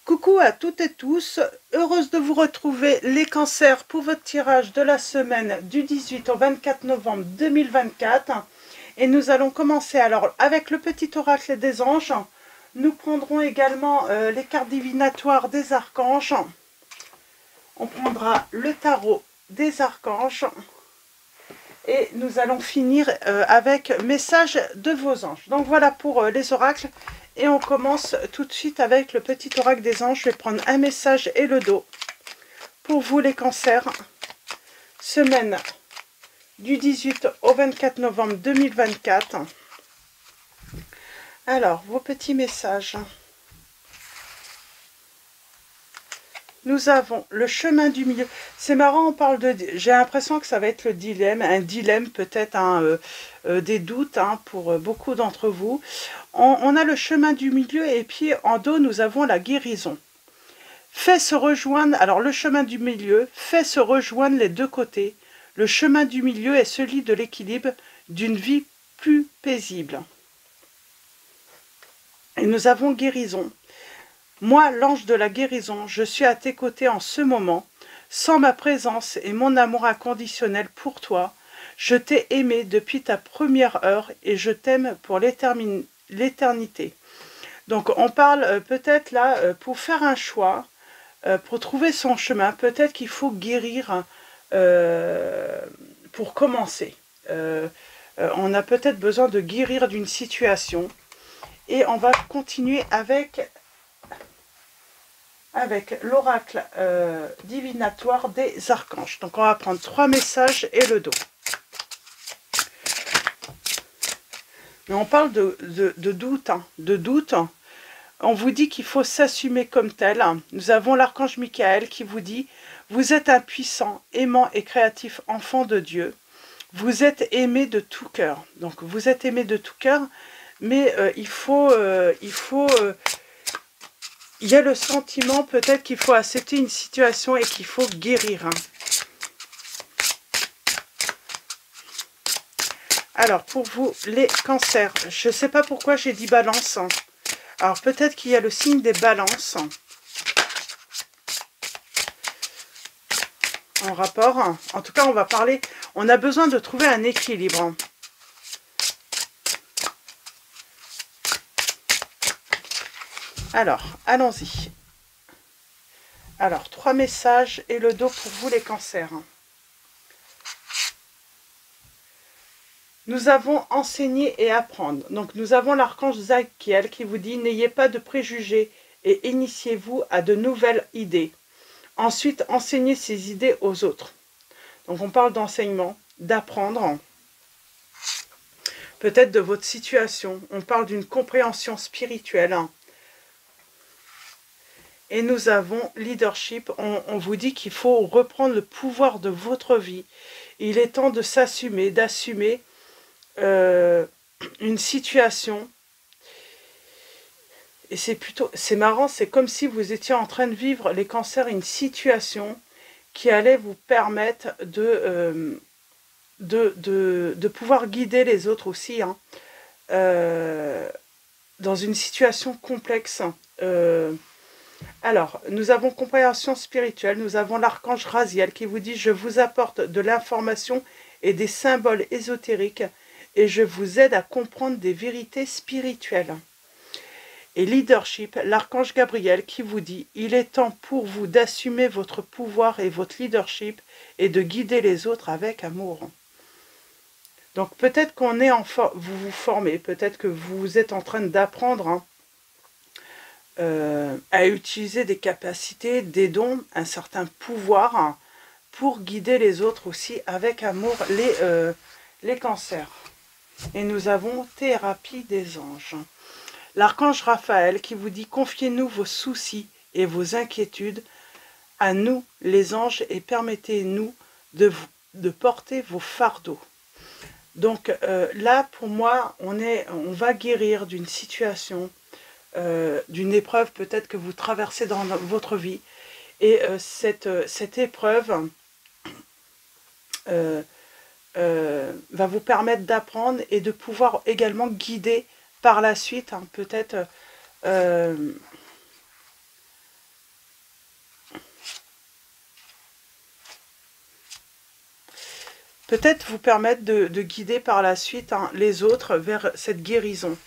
Coucou à toutes et tous, heureuse de vous retrouver les cancers pour votre tirage de la semaine du 18 au 24 novembre 2024. Et nous allons commencer alors avec le petit oracle des anges. Nous prendrons également les cartes divinatoires des archanges. On prendra le tarot des archanges. Et nous allons finir avec message de vos anges. Donc voilà pour les oracles. Et on commence tout de suite avec le petit oracle des anges. Je vais prendre un message et le dos. Pour vous les cancers, semaine du 18 au 24 novembre 2024. Alors, vos petits messages. Nous avons le chemin du milieu. C'est marrant, on parle de... J'ai l'impression que ça va être le dilemme, un dilemme peut-être, des doutes pour beaucoup d'entre vous. On a le chemin du milieu et puis en dos, nous avons la guérison. Fait se rejoindre, alors le chemin du milieu fait se rejoindre les deux côtés. Le chemin du milieu est celui de l'équilibre d'une vie plus paisible. Et nous avons guérison. Moi, l'ange de la guérison, je suis à tes côtés en ce moment. Sans ma présence et mon amour inconditionnel pour toi, je t'ai aimé depuis ta première heure et je t'aime pour l'éternité. Donc, on parle peut-être là, pour faire un choix, pour trouver son chemin, peut-être qu'il faut guérir pour commencer. On a peut-être besoin de guérir d'une situation. Et on va continuer avec l'oracle divinatoire des archanges. Donc on va prendre 3 messages et le dos. Mais on parle de doute, de doute. On vous dit qu'il faut s'assumer comme tel. Nous avons l'archange Michael qui vous dit « Vous êtes un puissant, aimant et créatif enfant de Dieu. Vous êtes aimé de tout cœur. » Donc vous êtes aimé de tout cœur, mais il y a le sentiment peut-être qu'il faut accepter une situation et qu'il faut guérir. Alors, pour vous, les cancers, je ne sais pas pourquoi j'ai dit balance. Alors, peut-être qu'il y a le signe des balances en rapport. En tout cas, on va parler, on a besoin de trouver un équilibre. Alors, allons-y. Alors, 3 messages et le dos pour vous les cancers. Nous avons enseigné et apprendre. Donc, nous avons l'archange Zachiel qui vous dit « N'ayez pas de préjugés et initiez-vous à de nouvelles idées. Ensuite, enseignez ces idées aux autres. » Donc, on parle d'enseignement, d'apprendre. Peut-être de votre situation. On parle d'une compréhension spirituelle. Et nous avons leadership, on vous dit qu'il faut reprendre le pouvoir de votre vie. Il est temps de s'assumer, d'assumer une situation. Et c'est marrant, c'est comme si vous étiez en train de vivre, les cancers, une situation qui allait vous permettre de pouvoir guider les autres aussi. Dans une situation complexe. Alors, nous avons compréhension spirituelle, nous avons l'archange Raziel qui vous dit « Je vous apporte de l'information et des symboles ésotériques et je vous aide à comprendre des vérités spirituelles. » Et leadership, l'archange Gabriel qui vous dit « Il est temps pour vous d'assumer votre pouvoir et votre leadership et de guider les autres avec amour. » Donc peut-être qu'on est vous vous formez, peut-être que vous êtes en train d'apprendre à utiliser des capacités, des dons, un certain pouvoir pour guider les autres aussi avec amour, les cancers. Et nous avons thérapie des anges. L'archange Raphaël qui vous dit « Confiez-nous vos soucis et vos inquiétudes à nous, les anges, et permettez-nous de porter vos fardeaux. » Donc là, pour moi, on va guérir d'une situation, d'une épreuve peut-être que vous traversez dans votre vie. Et cette épreuve va vous permettre d'apprendre et de pouvoir également guider par la suite, peut-être peut-être vous permettre de guider par la suite les autres vers cette guérison.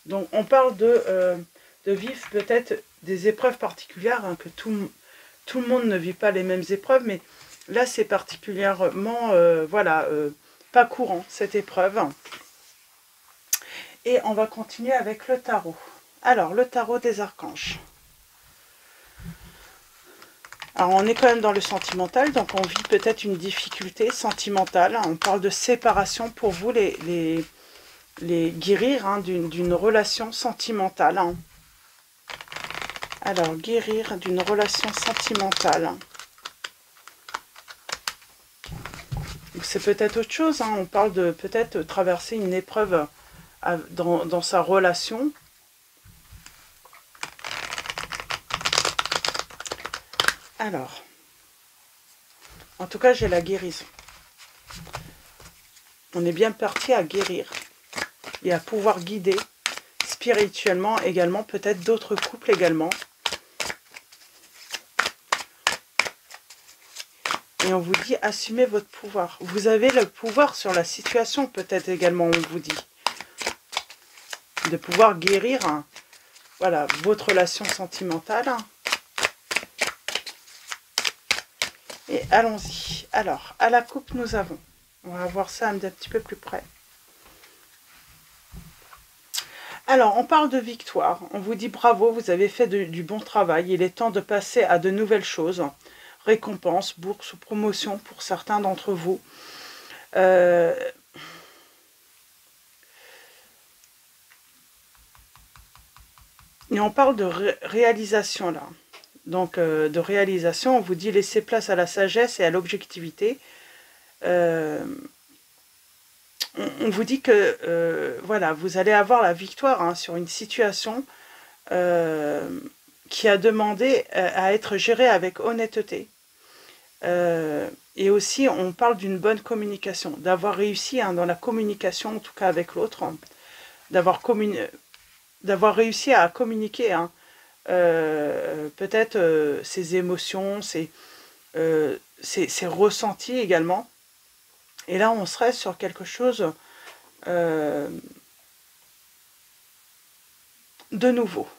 Donc on parle de vivre peut-être des épreuves particulières, que tout le monde ne vit pas les mêmes épreuves, mais là c'est particulièrement voilà, pas courant cette épreuve. Et on va continuer avec le tarot. Alors, le tarot des archanges. Alors, on est quand même dans le sentimental, donc on vit peut-être une difficulté sentimentale. On parle de séparation pour vous, les guérir d'une relation sentimentale. Alors, guérir d'une relation sentimentale. C'est peut-être autre chose, on parle de peut-être traverser une épreuve dans sa relation. Alors, en tout cas, j'ai la guérison. On est bien parti à guérir et à pouvoir guider spirituellement également, peut-être d'autres couples également. Et on vous dit, assumez votre pouvoir. Vous avez le pouvoir sur la situation, peut-être également, on vous dit. De pouvoir guérir voilà, votre relation sentimentale. Et allons-y. Alors, à la coupe, nous avons. On va voir ça un petit peu plus près. Alors, on parle de victoire. On vous dit bravo, vous avez fait du bon travail. Il est temps de passer à de nouvelles choses. Récompense, bourse ou promotion pour certains d'entre vous. Et on parle de réalisation là. Donc de réalisation, on vous dit laissez place à la sagesse et à l'objectivité. On vous dit que voilà, vous allez avoir la victoire sur une situation qui a demandé à être gérée avec honnêteté. Et aussi, on parle d'une bonne communication, d'avoir réussi dans la communication, en tout cas avec l'autre, d'avoir réussi à communiquer peut-être ses émotions, ses ressentis également. Et là, on serait sur quelque chose de nouveau.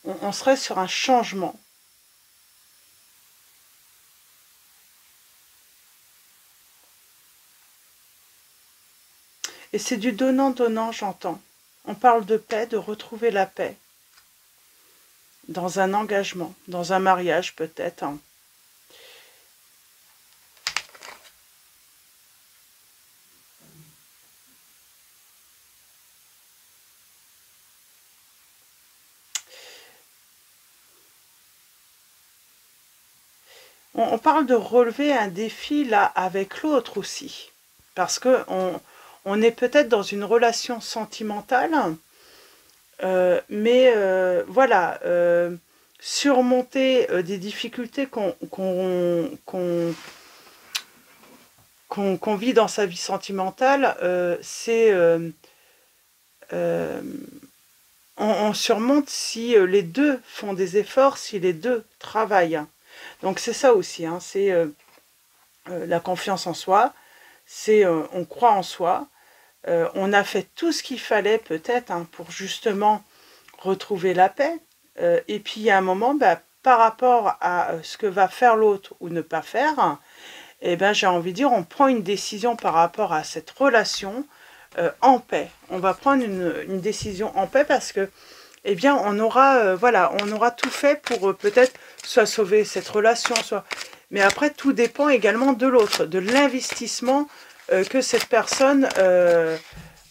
On serait sur un changement. Et c'est du donnant-donnant, j'entends. On parle de paix, de retrouver la paix. Dans un engagement, dans un mariage peut-être. On parle de relever un défi là avec l'autre aussi. Parce que on est peut-être dans une relation sentimentale, mais voilà, surmonter des difficultés qu'on vit dans sa vie sentimentale, c'est on surmonte si les deux font des efforts, si les deux travaillent. Donc c'est ça aussi, c'est la confiance en soi, c'est on croit en soi, on a fait tout ce qu'il fallait peut-être pour justement retrouver la paix, et puis il y a un moment, par rapport à ce que va faire l'autre ou ne pas faire, j'ai envie de dire, on prend une décision par rapport à cette relation en paix. On va prendre une décision en paix parce que on aura, voilà, on aura tout fait pour peut-être soit sauver cette relation, soit... Mais après, tout dépend également de l'autre, de l'investissement que cette personne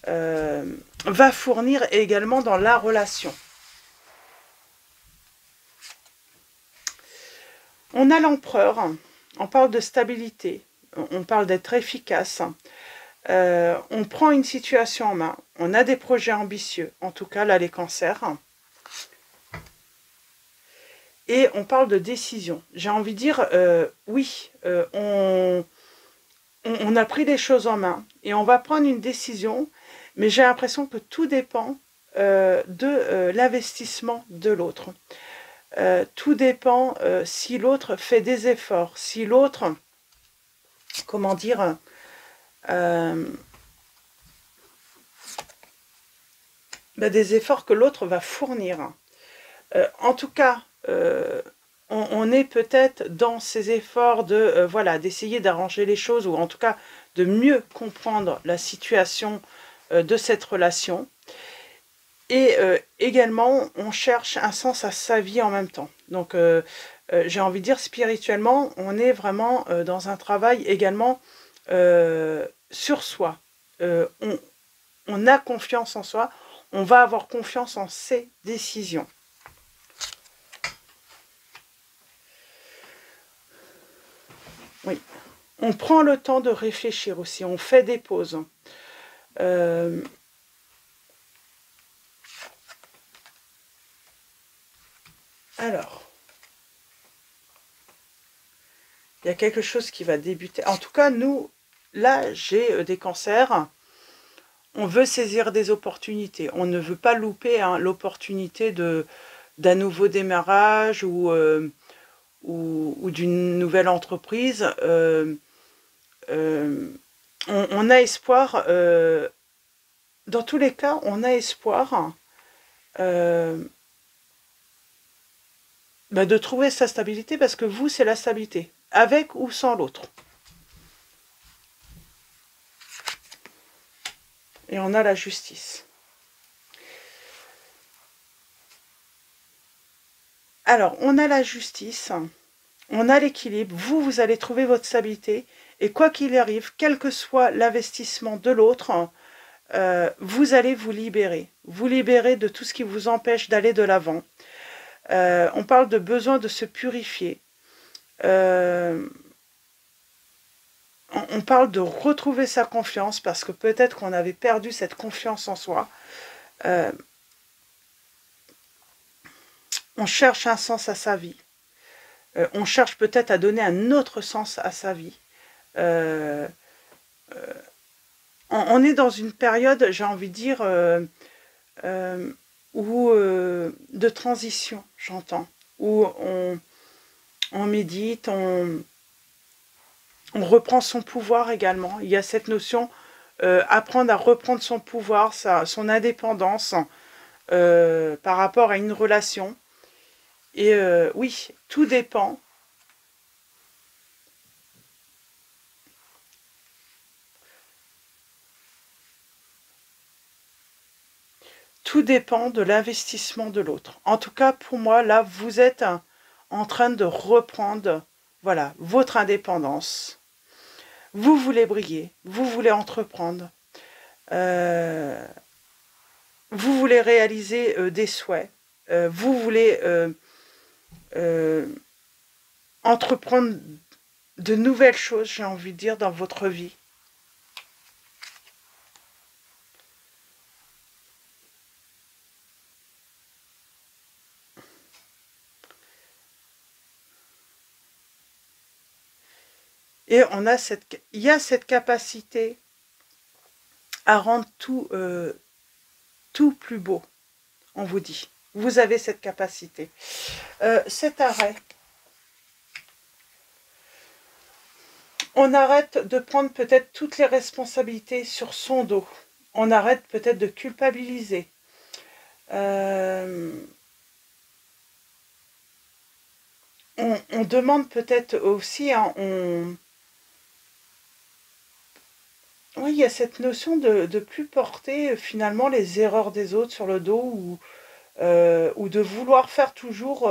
va fournir également dans la relation. On a l'empereur, on parle de stabilité, on parle d'être efficace. On prend une situation en main, on a des projets ambitieux, en tout cas là les cancers. Et on parle de décision. J'ai envie de dire, oui, on a pris les choses en main et on va prendre une décision, mais j'ai l'impression que tout dépend de l'investissement de l'autre. Tout dépend si l'autre fait des efforts, si l'autre, comment dire, des efforts que l'autre va fournir. En tout cas, on est peut-être dans ces efforts de voilà, d'essayer d'arranger les choses, ou en tout cas de mieux comprendre la situation de cette relation. Et également, on cherche un sens à sa vie en même temps. Donc, j'ai envie de dire, spirituellement, on est vraiment dans un travail également sur soi. On a confiance en soi, on va avoir confiance en ses décisions. Oui. On prend le temps de réfléchir aussi, on fait des pauses. Alors, il y a quelque chose qui va débuter. En tout cas, nous, là, j'ai des cancers. On veut saisir des opportunités. On ne veut pas louper l'opportunité d'un nouveau démarrage ou d'une nouvelle entreprise. On a espoir. Dans tous les cas, on a espoir de trouver sa stabilité, parce que vous, c'est la stabilité, avec ou sans l'autre. Et on a la justice. Alors, on a la justice, on a l'équilibre, vous allez trouver votre stabilité, et quoi qu'il arrive, quel que soit l'investissement de l'autre, vous allez vous libérer de tout ce qui vous empêche d'aller de l'avant. On parle de besoin de se purifier. On parle de retrouver sa confiance, parce que peut-être qu'on avait perdu cette confiance en soi. On cherche un sens à sa vie. On cherche peut-être à donner un autre sens à sa vie. On est dans une période, j'ai envie de dire, de transition, j'entends, où on médite, on reprend son pouvoir également. Il y a cette notion, apprendre à reprendre son pouvoir, son indépendance par rapport à une relation. Et oui, tout dépend. Tout dépend de l'investissement de l'autre. En tout cas, pour moi, là, vous êtes en train de reprendre, voilà, votre indépendance. Vous voulez briller, vous voulez entreprendre, vous voulez réaliser des souhaits, vous voulez entreprendre de nouvelles choses, j'ai envie de dire, dans votre vie. Et il y a cette capacité à rendre tout plus beau, on vous dit. Vous avez cette capacité. Cet arrêt, on arrête de prendre peut-être toutes les responsabilités sur son dos. On arrête peut-être de culpabiliser. On demande peut-être aussi, oui, il y a cette notion de plus porter finalement les erreurs des autres sur le dos, ou de vouloir faire toujours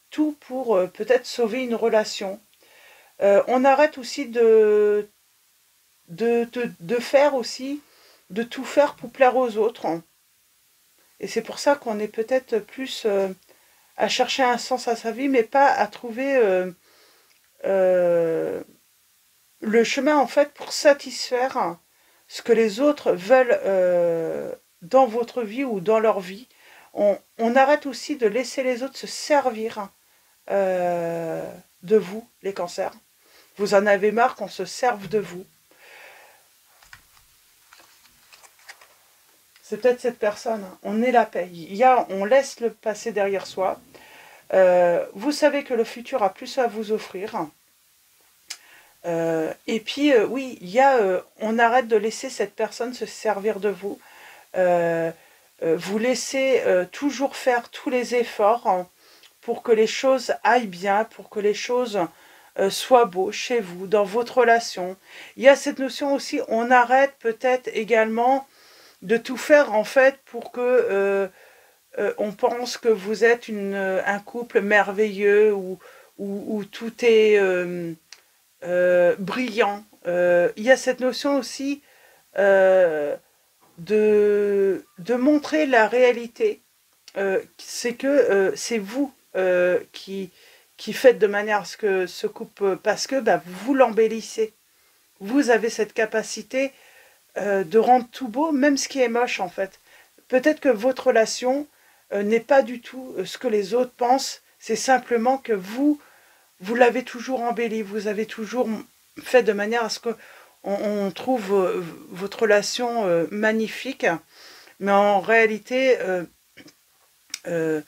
tout pour peut-être sauver une relation. On arrête aussi de faire aussi, de tout faire pour plaire aux autres. Et c'est pour ça qu'on est peut-être plus à chercher un sens à sa vie, mais pas à trouver le chemin, en fait, pour satisfaire ce que les autres veulent dans votre vie ou dans leur vie. On arrête aussi de laisser les autres se servir de vous, les cancers. Vous en avez marre qu'on se serve de vous. C'est peut-être cette personne. On est la paix. On laisse le passé derrière soi. Vous savez que le futur a plus à vous offrir. Et puis, oui, il y a, on arrête de laisser cette personne se servir de vous. Euh, Vous laissez toujours faire tous les efforts, hein, pour que les choses aillent bien, pour que les choses soient beaux chez vous, dans votre relation. Il y a cette notion aussi, on arrête peut-être également de tout faire en fait pour que on pense que vous êtes un couple merveilleux où tout est brillant. Il y a cette notion aussi euh, de montrer la réalité. C'est que c'est vous qui faites de manière à ce que ce couple, parce que bah, vous l'embellissez. Vous avez cette capacité de rendre tout beau, même ce qui est moche en fait. Peut-être que votre relation n'est pas du tout ce que les autres pensent, c'est simplement que vous l'avez toujours embelli, vous avez toujours fait de manière à ce que on trouve votre relation magnifique, mais en réalité, euh,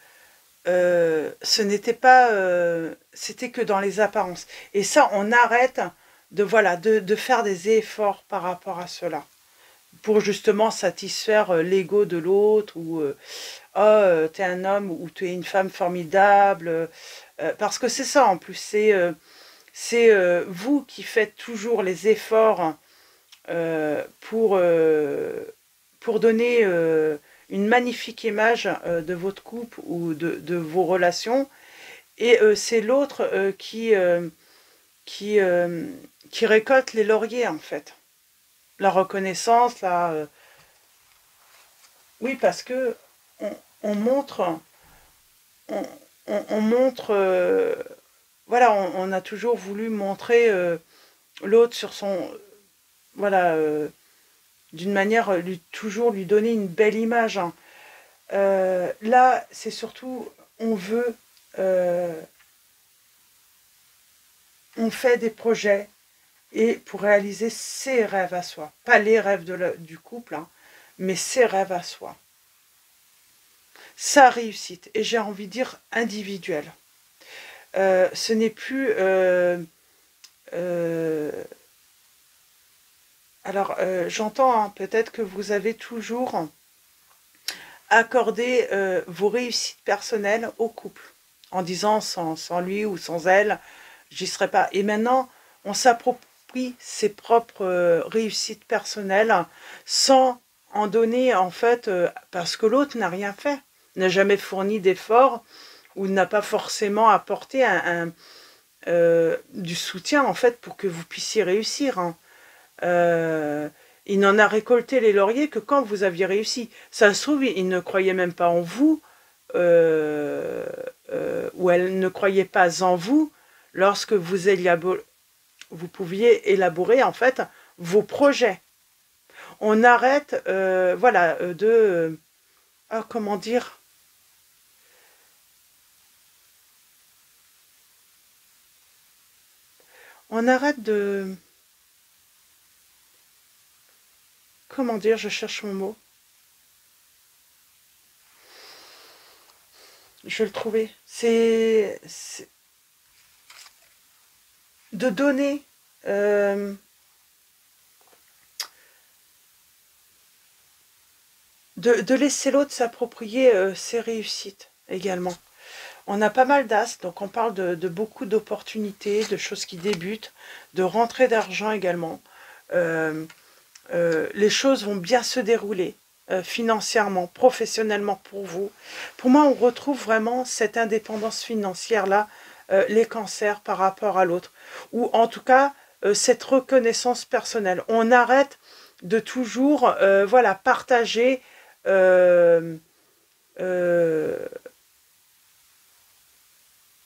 ce n'était pas, c'était que dans les apparences. Et ça, on arrête de voilà de faire des efforts par rapport à cela pour justement satisfaire l'ego de l'autre ou oh t'es un homme ou t'es une femme formidable parce que c'est ça en plus c'est vous qui faites toujours les efforts euh, pour euh, pour donner une magnifique image de votre couple ou de vos relations et c'est l'autre qui qui récolte les lauriers en fait, la reconnaissance oui parce que on montre on, on montre voilà on a toujours voulu montrer l'autre sur son voilà d'une manière toujours lui donner une belle image, hein. Là c'est surtout on veut euh, on fait des projets et pour réaliser ses rêves à soi, pas les rêves du couple, hein, mais ses rêves à soi, sa réussite, et j'ai envie de dire individuelle. Ce n'est plus euh, alors j'entends hein, peut-être que vous avez toujours accordé vos réussites personnelles au couple en disant sans lui ou sans elle j'y serais pas, et maintenant on s'approprie ses propres réussites personnelles sans en donner en fait parce que l'autre n'a rien fait, n'a jamais fourni d'efforts ou n'a pas forcément apporté du soutien en fait pour que vous puissiez réussir, hein. Euh, il n'en a récolté les lauriers que quand vous aviez réussi. Ça se trouve, il ne croyait même pas en vous, euh, ou elle ne croyait pas en vous lorsque vous pouviez élaborer en fait vos projets. On arrête, voilà, comment dire, on arrête de, comment dire, je cherche mon mot. Je vais le trouver. C'est de donner euh, de laisser l'autre s'approprier ses réussites également. On a pas mal d'as, donc on parle de beaucoup d'opportunités, de choses qui débutent, de rentrée d'argent également. Euh, les choses vont bien se dérouler financièrement, professionnellement pour vous. Pour moi, on retrouve vraiment cette indépendance financière-là, les cancers par rapport à l'autre, ou en tout cas cette reconnaissance personnelle. On arrête de toujours voilà, partager euh, euh,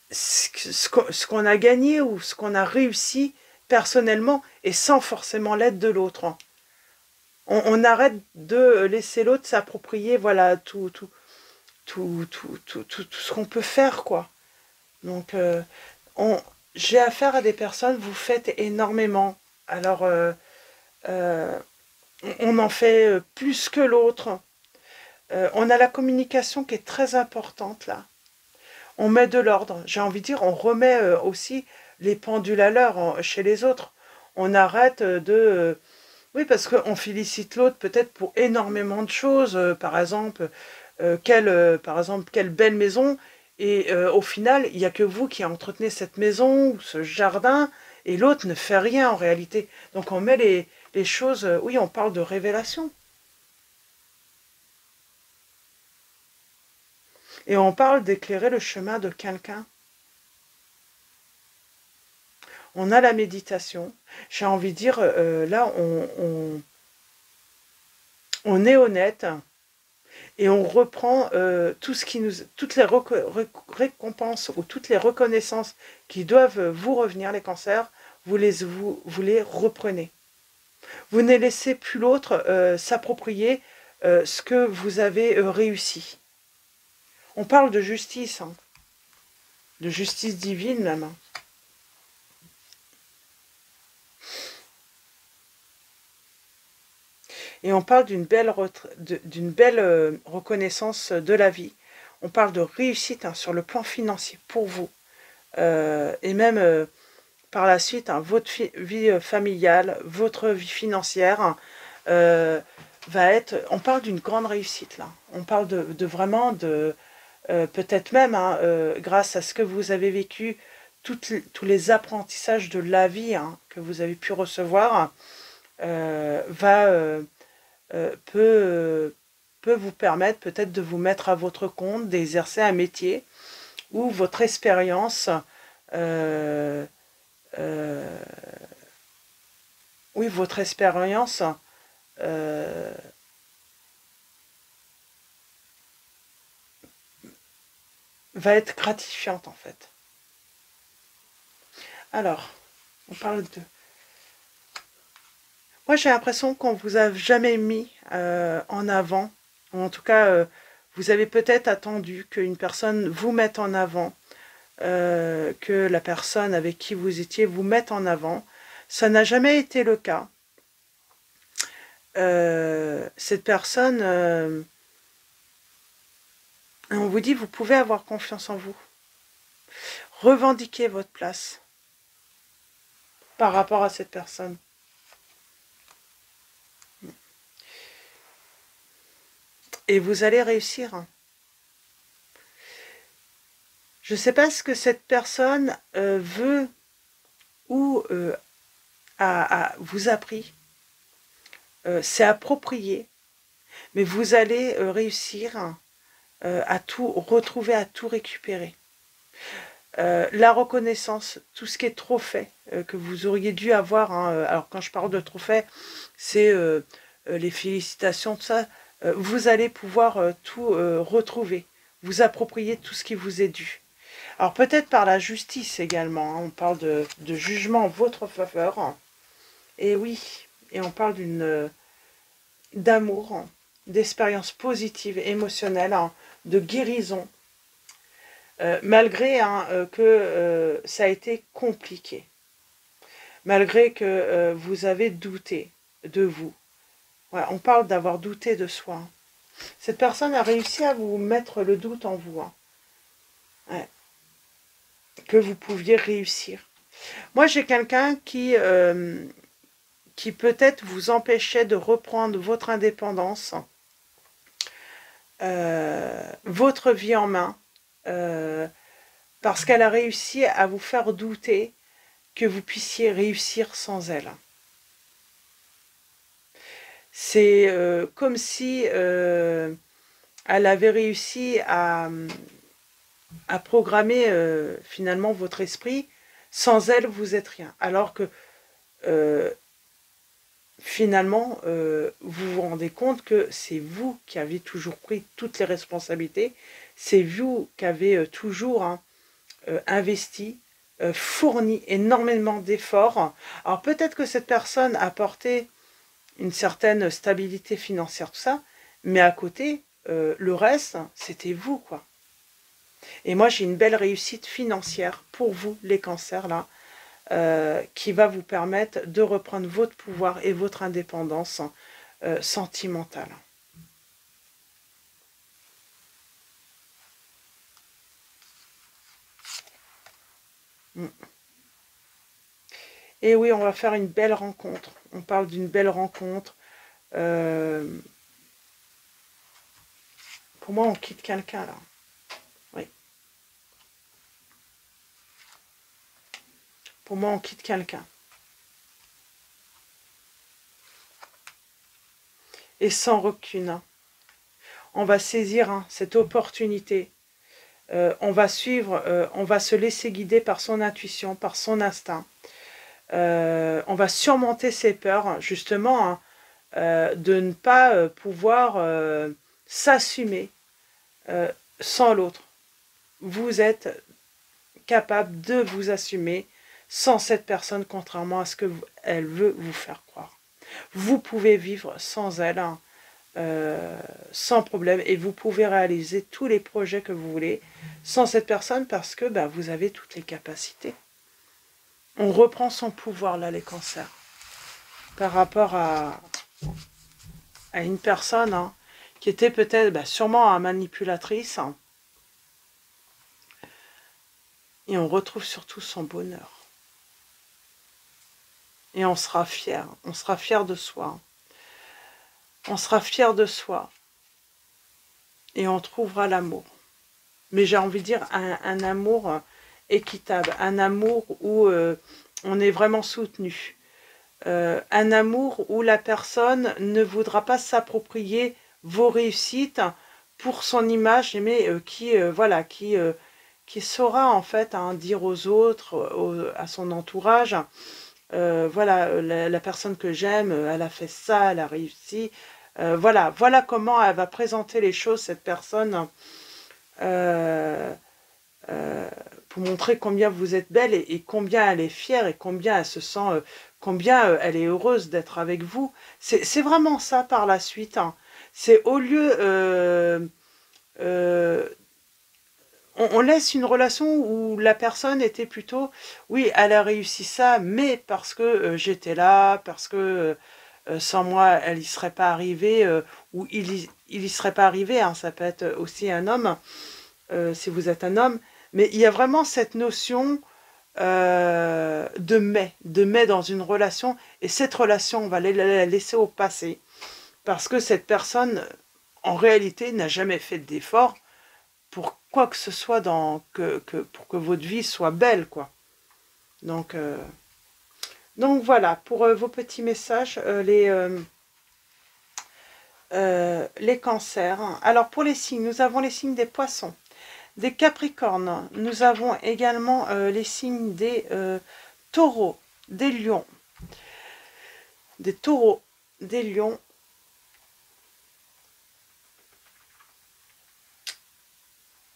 ce qu'on a gagné ou ce qu'on a réussi personnellement et sans forcément l'aide de l'autre, hein. On arrête de laisser l'autre s'approprier voilà tout ce qu'on peut faire quoi. Donc on j'ai affaire à des personnes, vous faites énormément. Alors euh, on en fait plus que l'autre. On a la communication qui est très importante là. On met de l'ordre. J'ai envie de dire, on remet aussi les pendules à l'heure chez les autres. On arrête oui, parce qu'on félicite l'autre peut-être pour énormément de choses. Par exemple, quelle belle maison. Et au final, il n'y a que vous qui entretenez cette maison ou ce jardin, et l'autre ne fait rien en réalité. Donc on met les choses... oui, on parle de révélation. Et on parle d'éclairer le chemin de quelqu'un. On a la méditation. J'ai envie de dire, là, on est honnête et on reprend tout ce qui nous, toutes les récompenses ou toutes les reconnaissances qui doivent vous revenir, les cancers, vous les reprenez. Vous ne laissez plus l'autre s'approprier ce que vous avez réussi. On parle de justice, hein, de justice divine même. Et on parle d'une belle reconnaissance de la vie. On parle de réussite hein, sur le plan financier pour vous. Et même par la suite, hein, votre vie familiale, votre vie financière va être... On parle d'une grande réussite là. On parle vraiment de... peut-être même, hein, grâce à ce que vous avez vécu, tous les apprentissages de la vie hein, que vous avez pu recevoir, peut vous permettre peut-être de vous mettre à votre compte, d'exercer un métier où votre expérience oui, votre expérience va être gratifiante en fait. Alors, on parle de... Moi, j'ai l'impression qu'on vous a jamais mis en avant. En tout cas, vous avez peut-être attendu qu'une personne vous mette en avant, que la personne avec qui vous étiez vous mette en avant. Ça n'a jamais été le cas. Cette personne, on vous dit, vous pouvez avoir confiance en vous. Revendiquez votre place par rapport à cette personne. Et vous allez réussir. Je ne sais pas ce que cette personne veut ou vous a pris. C'est approprié. Mais vous allez réussir à tout retrouver, à tout récupérer. La reconnaissance, tout ce qui est trophée que vous auriez dû avoir. Hein, alors quand je parle de trophée, c'est les félicitations, tout ça. Vous allez pouvoir tout retrouver, vous approprier tout ce qui vous est dû. Alors peut-être par la justice également, hein, on parle de jugement en votre faveur. Et oui, et on parle d'amour, d'expérience positive, émotionnelle, hein, de guérison. Malgré hein, que ça a été compliqué. Malgré que vous avez douté de vous. Ouais, on parle d'avoir douté de soi. Cette personne a réussi à vous mettre le doute en vous. Hein. Ouais. Que vous pouviez réussir. Moi, j'ai quelqu'un qui peut-être vous empêchait de reprendre votre indépendance, votre vie en main, parce qu'elle a réussi à vous faire douter que vous puissiez réussir sans elle. C'est comme si elle avait réussi à programmer finalement votre esprit. Sans elle, vous êtes rien. Alors que finalement, vous vous rendez compte que c'est vous qui avez toujours pris toutes les responsabilités. C'est vous qui avez toujours hein, investi, fourni énormément d'efforts. Alors peut-être que cette personne a apporté une certaine stabilité financière, tout ça, mais à côté, le reste, c'était vous, quoi. Et moi, j'ai une belle réussite financière pour vous, les cancers, là, qui va vous permettre de reprendre votre pouvoir et votre indépendance sentimentale. Mm. Et oui, on va faire une belle rencontre. On parle d'une belle rencontre. Pour moi, on quitte quelqu'un là. Oui. Pour moi, on quitte quelqu'un. Et sans rancune, hein. On va saisir, hein, cette opportunité. On va suivre, on va se laisser guider par son intuition, par son instinct. On va surmonter ses peurs, justement, hein, de ne pas pouvoir s'assumer sans l'autre. Vous êtes capable de vous assumer sans cette personne, contrairement à ce qu'elle veut vous faire croire. Vous pouvez vivre sans elle, hein, sans problème, et vous pouvez réaliser tous les projets que vous voulez sans cette personne, parce que vous avez toutes les capacités. On reprend son pouvoir là, les cancers, par rapport à une personne, hein, qui était peut-être sûrement une manipulatrice, hein, et on retrouve surtout son bonheur. Et on sera fier de soi. On sera fier de soi. Et on trouvera l'amour. Mais j'ai envie de dire un amour équitable, un amour où on est vraiment soutenu. Un amour où la personne ne voudra pas s'approprier vos réussites pour son image, mais qui saura en fait, hein, dire aux autres, à son entourage, voilà, la personne que j'aime, elle a fait ça, elle a réussi. Voilà comment elle va présenter les choses, cette personne, pour montrer combien vous êtes belle et combien elle est fière et combien elle se sent, combien elle est heureuse d'être avec vous. C'est vraiment ça par la suite, hein. C'est au lieu... on laisse une relation où la personne était plutôt, oui, elle a réussi ça, mais parce que j'étais là, parce que sans moi, elle y serait pas arrivée, ou il y serait pas arrivé, hein, ça peut être aussi un homme, si vous êtes un homme, mais il y a vraiment cette notion de mais dans une relation, et cette relation, on va la laisser au passé, parce que cette personne, en réalité, n'a jamais fait d'effort pour quoi que ce soit pour que votre vie soit belle, quoi. Donc voilà, pour vos petits messages, les cancers. Alors pour les signes, nous avons les signes des poissons, des capricornes, nous avons également les signes des taureaux, des lions, des taureaux, des lions,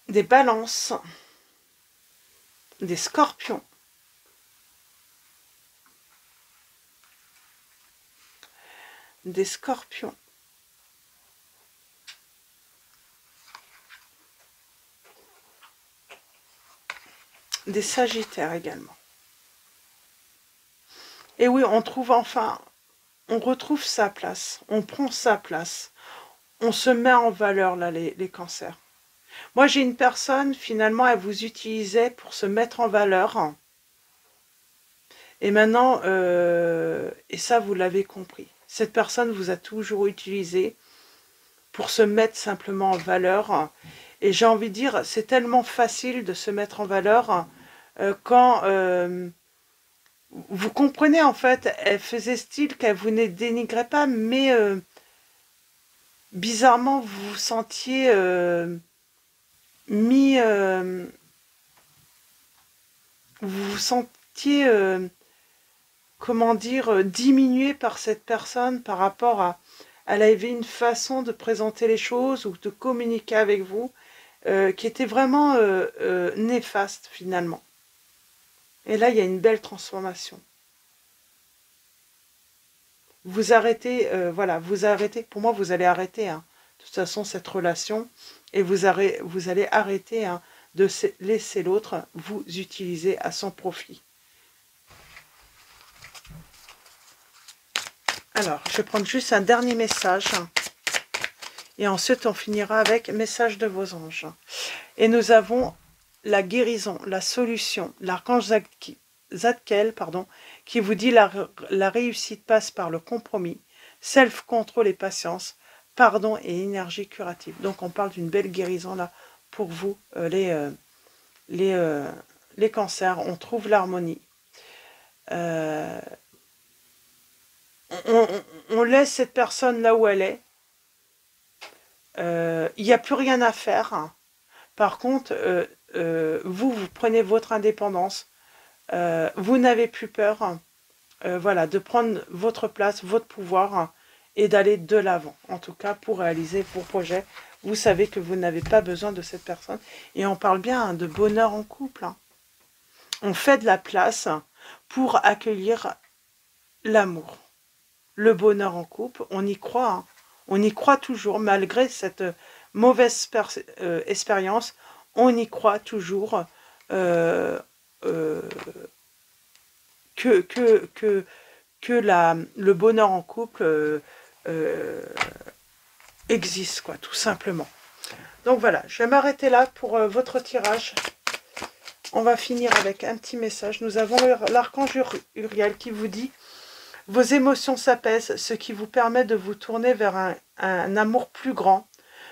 des balances, des scorpions, des scorpions, des sagittaires également. Et oui, on trouve enfin, on retrouve sa place, on prend sa place, on se met en valeur là, les cancers. Moi, j'ai une personne, finalement, elle vous utilisait pour se mettre en valeur. Et maintenant, et ça, vous l'avez compris, cette personne vous a toujours utilisé pour se mettre simplement en valeur. Et j'ai envie de dire, c'est tellement facile de se mettre en valeur quand vous comprenez, en fait, elle faisait style qu'elle vous ne dénigrait pas, mais bizarrement, vous vous sentiez mis... vous vous sentiez, comment dire, diminué par cette personne par rapport à... Elle avait une façon de présenter les choses ou de communiquer avec vous qui était vraiment néfaste finalement. Et là, il y a une belle transformation. Vous arrêtez, voilà, vous arrêtez, pour moi, vous allez arrêter, hein, de toute façon, cette relation, et vous allez arrêter, hein, de laisser l'autre vous utiliser à son profit. Alors, je vais prendre juste un dernier message, et ensuite on finira avec message de vos anges. Et nous avons la guérison, la solution, l'archange Zadkiel, pardon, qui vous dit la réussite passe par le compromis, self-control et patience, pardon et énergie curative. Donc on parle d'une belle guérison là pour vous, les cancers. On trouve l'harmonie. On laisse cette personne là où elle est. Il n'y a plus rien à faire. Par contre, vous prenez votre indépendance. Vous n'avez plus peur, voilà, de prendre votre place, votre pouvoir et d'aller de l'avant. En tout cas, pour réaliser vos projets, vous savez que vous n'avez pas besoin de cette personne. Et on parle bien de bonheur en couple. On fait de la place pour accueillir l'amour. Le bonheur en couple, on y croit. On y croit toujours, malgré cette mauvaise expérience, on y croit toujours que le bonheur en couple existe, quoi, tout simplement. Donc voilà, je vais m'arrêter là pour votre tirage. On va finir avec un petit message. Nous avons l'archange Uriel qui vous dit: vos émotions s'apaisent, ce qui vous permet de vous tourner vers un amour plus grand.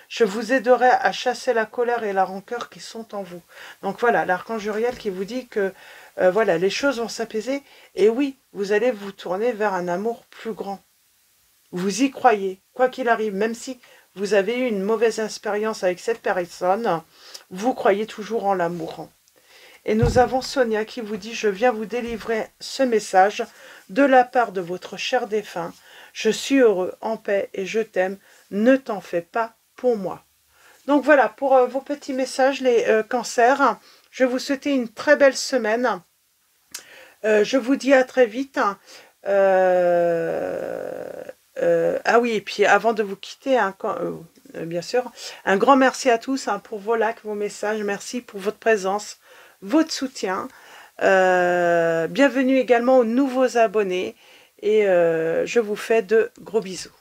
Je vous aiderai à chasser la colère et la rancœur qui sont en vous. Donc voilà, l'archange Uriel qui vous dit que voilà, les choses vont s'apaiser. Et oui, vous allez vous tourner vers un amour plus grand. Vous y croyez, quoi qu'il arrive, même si vous avez eu une mauvaise expérience avec cette personne, vous croyez toujours en l'amour. Et nous avons Sonia qui vous dit: je viens vous délivrer ce message de la part de votre cher défunt. Je suis heureux, en paix et je t'aime. Ne t'en fais pas pour moi. Donc voilà pour vos petits messages, les cancers. Je vais vous souhaiter une très belle semaine. Je vous dis à très vite. Ah oui, et puis avant de vous quitter, bien sûr, un grand merci à tous pour vos likes, vos messages. Merci pour votre présence, votre soutien. Bienvenue également aux nouveaux abonnés et je vous fais de gros bisous.